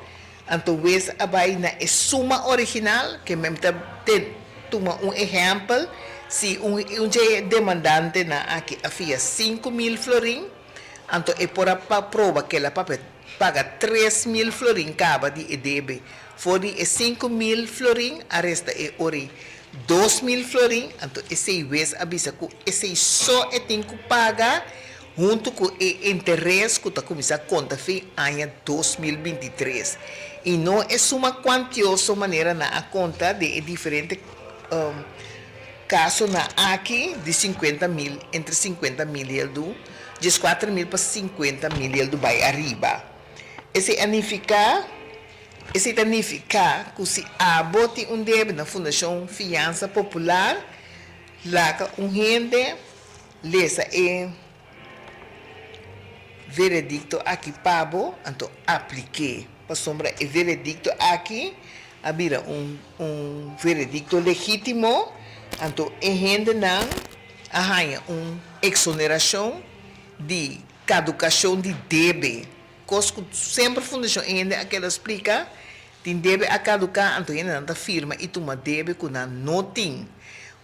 então vez a vai na suma original, que mesmo toma um exemplo, se demandante na aqui havia 5.000 florim, então é por a prova que ela paga 3.000 florim caba de debe, fora 5.000 florim, a resta é ori 2.000 florim, então esse vez avisa que esse só tem que pagar junto com o interesse que está começando a conta fim ano 2023. E não é uma quantiosa maneira na conta de diferentes casos na aqui de 50.000, entre 50.000 e do, de 4.000 para 50.000 e do vai arriba. Esse significa que se abote um débito na Fundação Fiança Popular, lá um rende, lesa é veredicto aqui pago, então apliquei. Para sombra é veredicto aqui, havia um veredicto legítimo, então é rende não arranha uma exoneração de caducação de débito. Cosco sempre fundação ainda aquela explica tem deve a caducar então ainda não firma e toma deve com a notin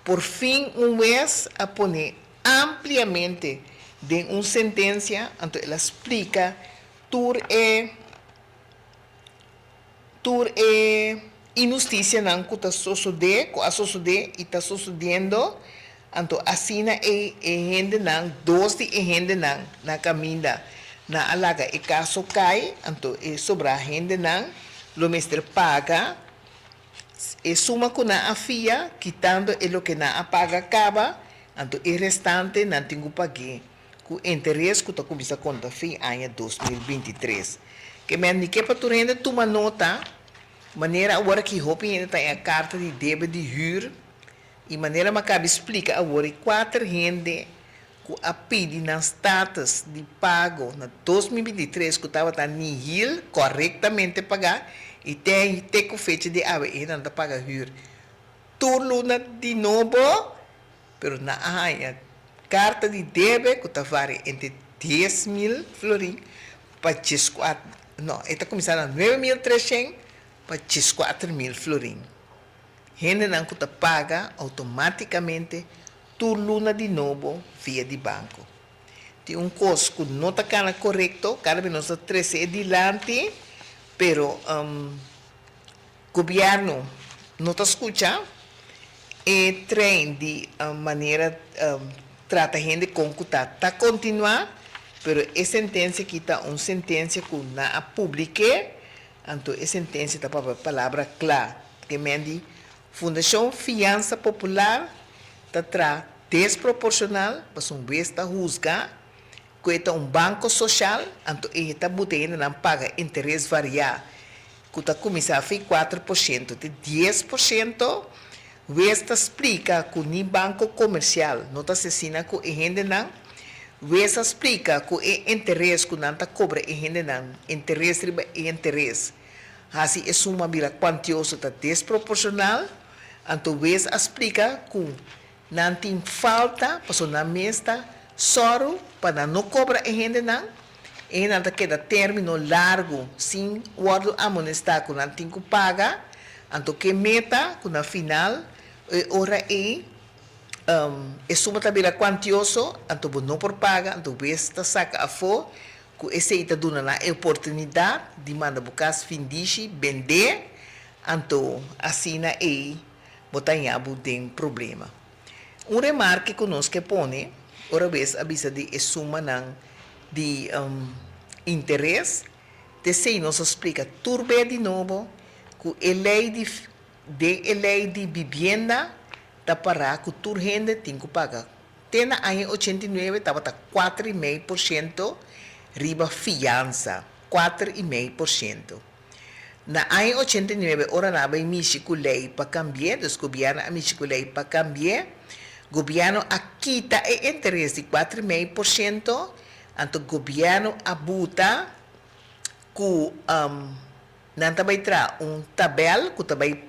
por fim um mês a poner ampliamente de uma sentença então ela explica tur é injustiça não que está sucedendo com a suceder e está sucedendo então assim é gente não dois de gente não na caminha na alaga e caso cai, então é sobra gente não, o mestre paga, e suma com a afia, quitando o que não paga acaba, então o restante não tem que pagar, com o interesse que está começando a conta fim ano 2023. Que me que para tu renda toma nota, maneira agora que hope ainda tem a carta de débito de huur, e maneira macaba explica agora 4 rende a pedir nas status de pago na 2023 que estava nihil corretamente pagar e tem que fecha de ave e não paga hur turno na de novo pero na a carta de débito que está varia entre 10.000 florim para 4 não está começando a 9.300 para 4.000 florim gente não que paga automaticamente tu luna de novo via de banco. Tem custo que não está correto, cada vez nós estamos adiante, pero governo não está escutando e trem de maneira trata a gente com que está continuar, pero a sentença que está uma sentença que não a publique, então a sentença está para a palavra clara, que mendi Fundação Fiança Popular está desproporcional para um vez está juzgar que é um banco social, então ele está botando não paga interesse variável, que está começando a fazer 4%, de 10%, vez está explica que nem banco comercial, não está assassina que a gente não, vez explica que o interesse que não está cobra a gente não, interesse riba interesse, assim é uma vira quantiosa, está desproporcional, então vez explica que não tem falta, passou na mesa, soro para não cobrar a gente não, e não queda término largo, sem guardo amonestar que não tem que pagar, então que meta, que na final, ora é suma também quantioso, então não por paga, então está saca a fo, que esse está dando a oportunidade de mandar buscar findiche, vender, então assim na botar em abo tem problema. Remarque que nós que põe, ora vez avisa de suma de interesse, de se nos explica turbe de novo que a lei de vivienda está para que tu rende tem que pagar. Tena em 89 estava 4,5% riba fiança, 4,5%. Na em 89 ora na vai México lei para cambiar, dos governo a México lei para cambiar. Governo quita o interesse de 4,5%, então o governo abuta que não vai trazer tabela que vai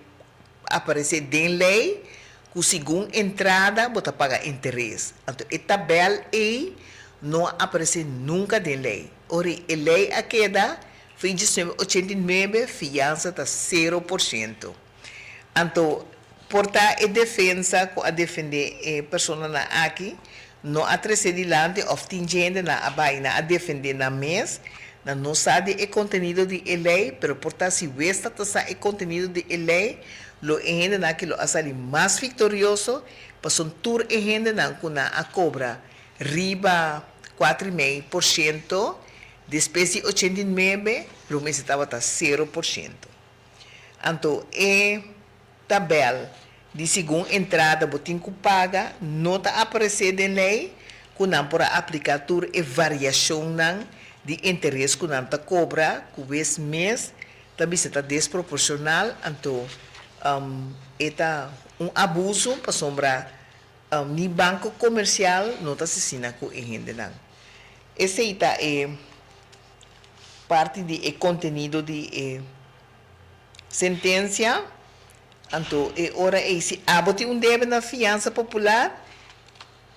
aparecer em lei, que segundo entrada você paga interesse. Então a tabela não aparece nunca em lei. Ora, a lei a queda foi de 89, fiança está 0%. Então, portar a defesa a defender a pessoa aqui, não atrasar dilante, ou tem gente na baina a defender na mesa, não sabe o conteúdo de lei, mas portar se vesta o conteúdo de lei, lo gente na que lo asali mais vitorioso, para son tur a gente na kuna a cobra riba 4,5%, depois de 89, lo mês estava 0%. Então, tabela de segunda entrada, botin que paga, não está aparecendo em lei, que não para aplicar tur e variação de interesse que não está cobra, que vez mês, também está desproporcional, então, é abuso para sombra ni banco comercial não está assassina com a gente não. Esse é parte do conteúdo de sentença. Então, ora se abote débito na fiança popular,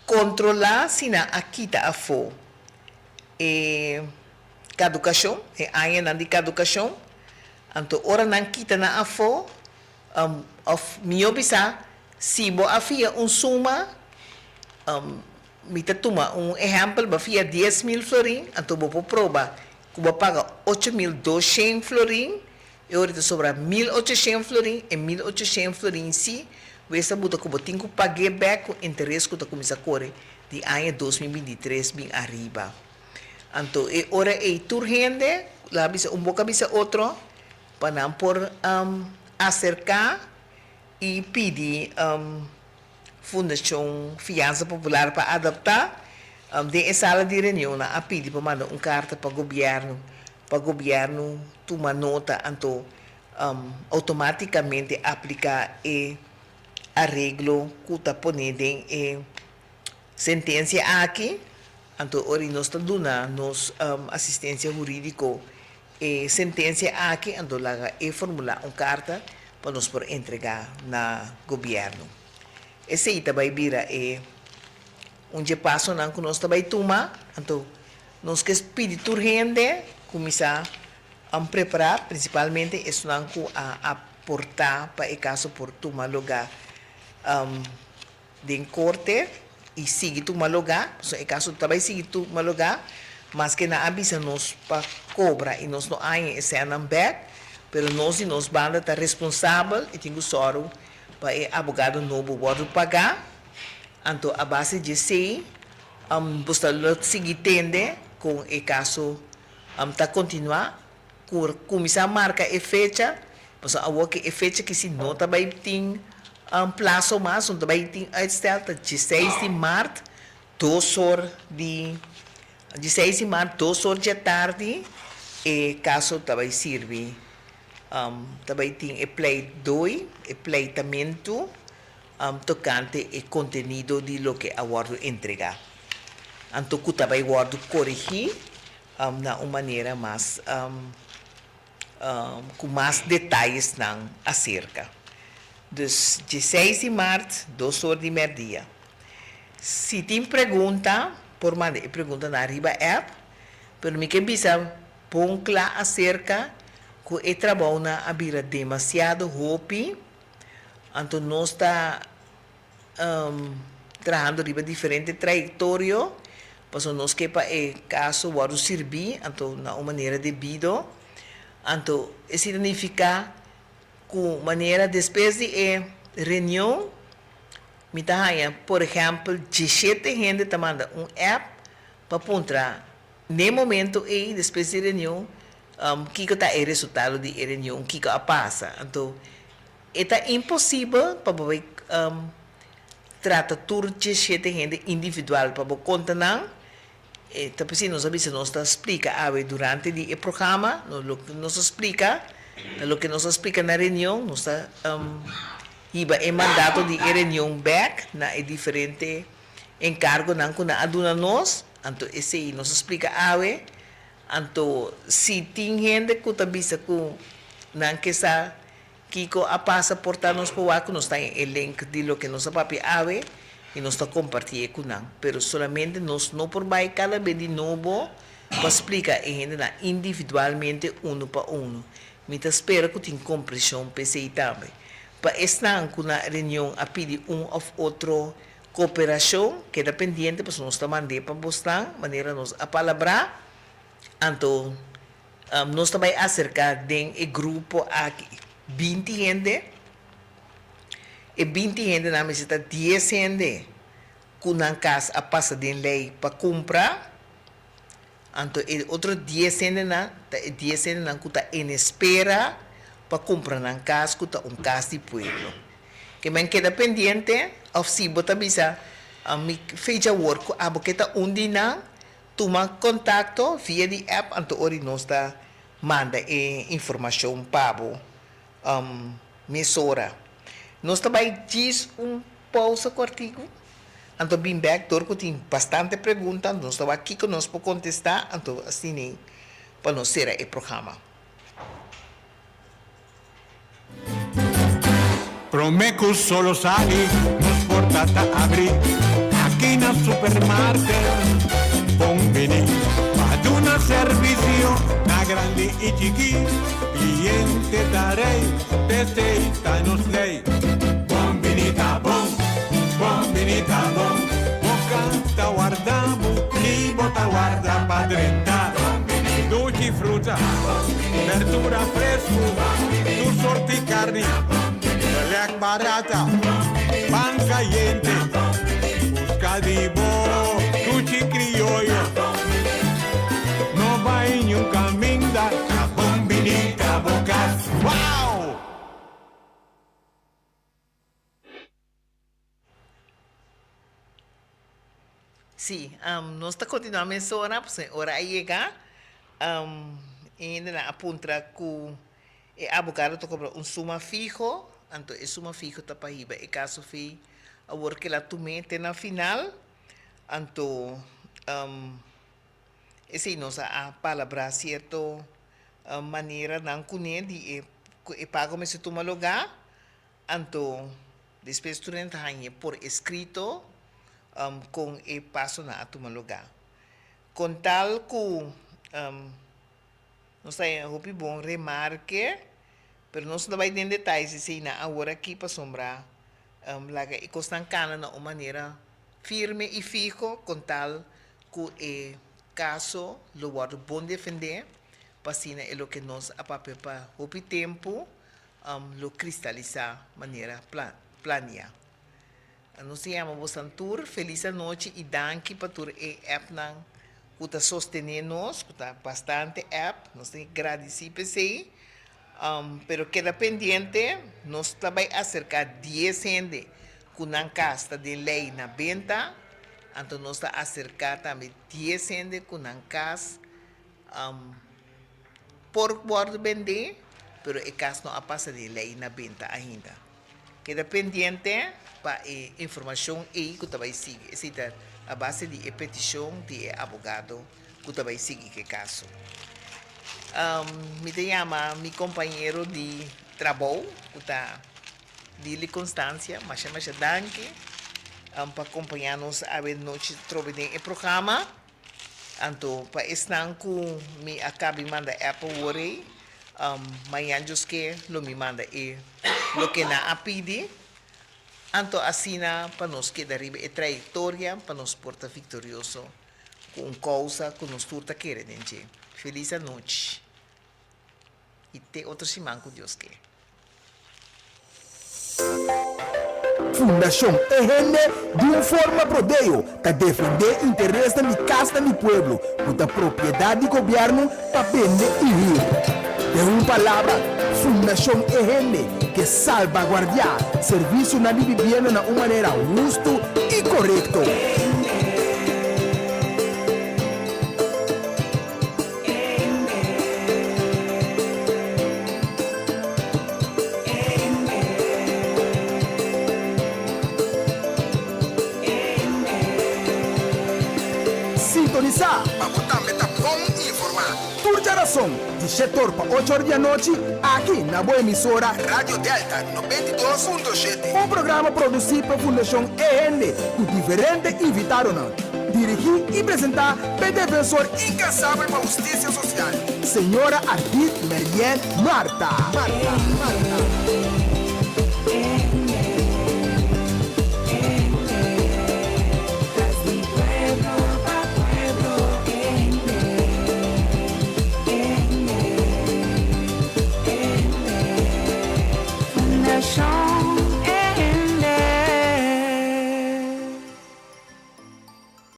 controlar se na aquita a fo. Caducação, ainda de caducação. Então, ora não quita na a fo, meu bisa, se bo afia suma, mita tuma exemplo, bafia 10,000 florin, então bo prova, que bo paga 8.200 florin, e ora sobra 1.800 florin, e 1.800 florin si, essa buta que bo tem que pagar back o interesse que começa a correr de ano 2023 bem arriba. Então, ora tu rende, lá bisa boca bisa outro, para não por acercar e pedir Fundação Fiança Popular para adaptar de sala de reunião a pedir para mandar carta para o governo tomar nota, então automaticamente aplicar e arreglo que está ponendo em sentença aqui, então ori nós está dando nos assistência jurídica e sentença aqui, então lá formular carta para nós por entregar na governo. Esse aí também vira onde passo não que nós também toma, então nós que pedir urgente começar a preparar, principalmente isso não que a aportar para o caso por tomar lugar de corte e seguir tomar lugar, so o caso também seguir tomar lugar, mas que na avisa nos para cobra e nós não há esse back. Pero nós e nós banda está responsável e tem o soro para o advogado novo pode pagar. Então, a base de sei, você seguir tende com o caso está continuar, começar a marcar a fecha Mas a que é fecha que se não também tem plazo mais, não também tem uitstel de 16 de maart, 2 horas de 16 de maart, 2 horas da tarde, e caso também serve, também tem o play 2, o pleitamento, tocante o conteúdo de lo que aguardo entregar. Então, que também aguardo corrigir na uma maneira mais, com mais detalhes não acerca. Dus 16 de março, 2 horas de meio-dia. Se tem pergunta, por mandar pergunta na Arriba app, pero me que bisa pon lá acerca que o trabalho na abira demasiado hopi, então nós está trabalhando riba diferente trajectória, pues nós que para o caso o servir, então na uma maneira devido, então isso significa que maneira depois de reunião, por exemplo, 17 gente te manda app para pontra no momento e depois de reunião, que está o resultado de reunião, que passa. Então, é impossível para tratar tudo 17 gente individual para conta não. Então, se nós explica durante o programa, nos explica, lo que nos explica na reunião, nos iba o mandato de reunião back na diferente encargo na aduna nós, então esse nos explica então se tem gente que está vista que não que sa Kiko a passa portar nos para que nos tem o link de lo que nos papi e nós está compartilhando com não, pero solamente nós não por vai cada vez de novo para explicar a gente individualmente uno para uno. Me espero que tenha compreensão PCI também. Para estar na reunião a pedir ou outro cooperação, que é dependente, porque nós estamos mandando para buscar, maneira nós a palavra, então nós também acercar de grupo aqui 20 gente, e 20 gente na mesa 10 gente, que na casa a passa de lei para comprar, então outro 10 gente na que está em espera para comprar na casa, que está casa de pueblo. Que me queda pendiente, ou se bota bisa, me fecha work, abo que está na toma contato via de app, então ori nós está manda informação para emissora. Nós também diz pausa cortigo, então bem back, que tem bastante perguntas, nós estamos aqui que nós podemos contestar, então assim para nós ser o programa. Promecus solo sali, nos portata abri, aqui na supermarket, bom venir, faz una servicio, na grande e chiqui, cliente darei, testeita nos lei, bom venita bom, o canta guardamo, li bota guarda pa 30, dolci frutta, verdura fresco, tu sorti carni, lec barata, pan caliente, busca di bo, cuchi criollo, no va en un camino da bombinita bocas. ¡Wow! Sí, nós está continuando essa hora, porque a hora chega, ainda na apunta que a abogado está cobrando suma fijo, então a suma fijo está para ir, e caso foi a hora que ela tomete na final, então esse nós a palavra certo maneira não conhece de pago me se toma lugar, então depois tu não tem por escrito com o passo na toma lugar. Com tal que não sei, eu bom remarque, pero não se vai em detalhes se na agora aqui para sombrar laga e constancana na uma maneira firme e fijo com tal que o caso lo guardo bom defender para assim é o que nós a papel para o tempo lo cristalizar maneira planear. Nós chamamos Santur, feliz noite e danke para tur app nang que está sostenendo nós, que está bastante app, nós temos que agradecer por isso. Pero queda pendiente, nos vai acercar 10 gente com uma casta de lei na venta, então nos está acercar também 10 gente com uma casa por guarda vender, pero o caso não passa de lei na venta ainda. Queda pendiente para a informação aí que vai seguir, essa a base de petição de abogado que vai seguir que caso. Me chama meu companheiro de trabalho, que está de Constância, mas chama Danke, para acompanhar-nos a noite trobe no programa. Então, para estar com me acaba de mandar Apple Worry, amanhã que lo me manda lo que na apide. Então, assim, para nós que dariba a trajetória, para nos portar vitorioso com causa que nos turta querendo. Feliz noite. E tem outro semana com Deus que. Fundação EGN de uma forma prodeio para defender o interesse da minha casa da meu pueblo, com a propriedade do governo para vender e rir. De uma palavra, Fundação EGN que salvaguardia serviço na vivienda de uma maneira justa e correta. Sintonizar para botar meta bom e informar. Toda geração, de 7 horas para 8 horas da noite, aqui na boa emissora Rádio Delta 92.7. Um programa produzido pela Fundação EGN, com diferentes invitados. Dirigir e apresentar pelo defensor incansável para a justiça social, Senhora Ardit Merien Marta.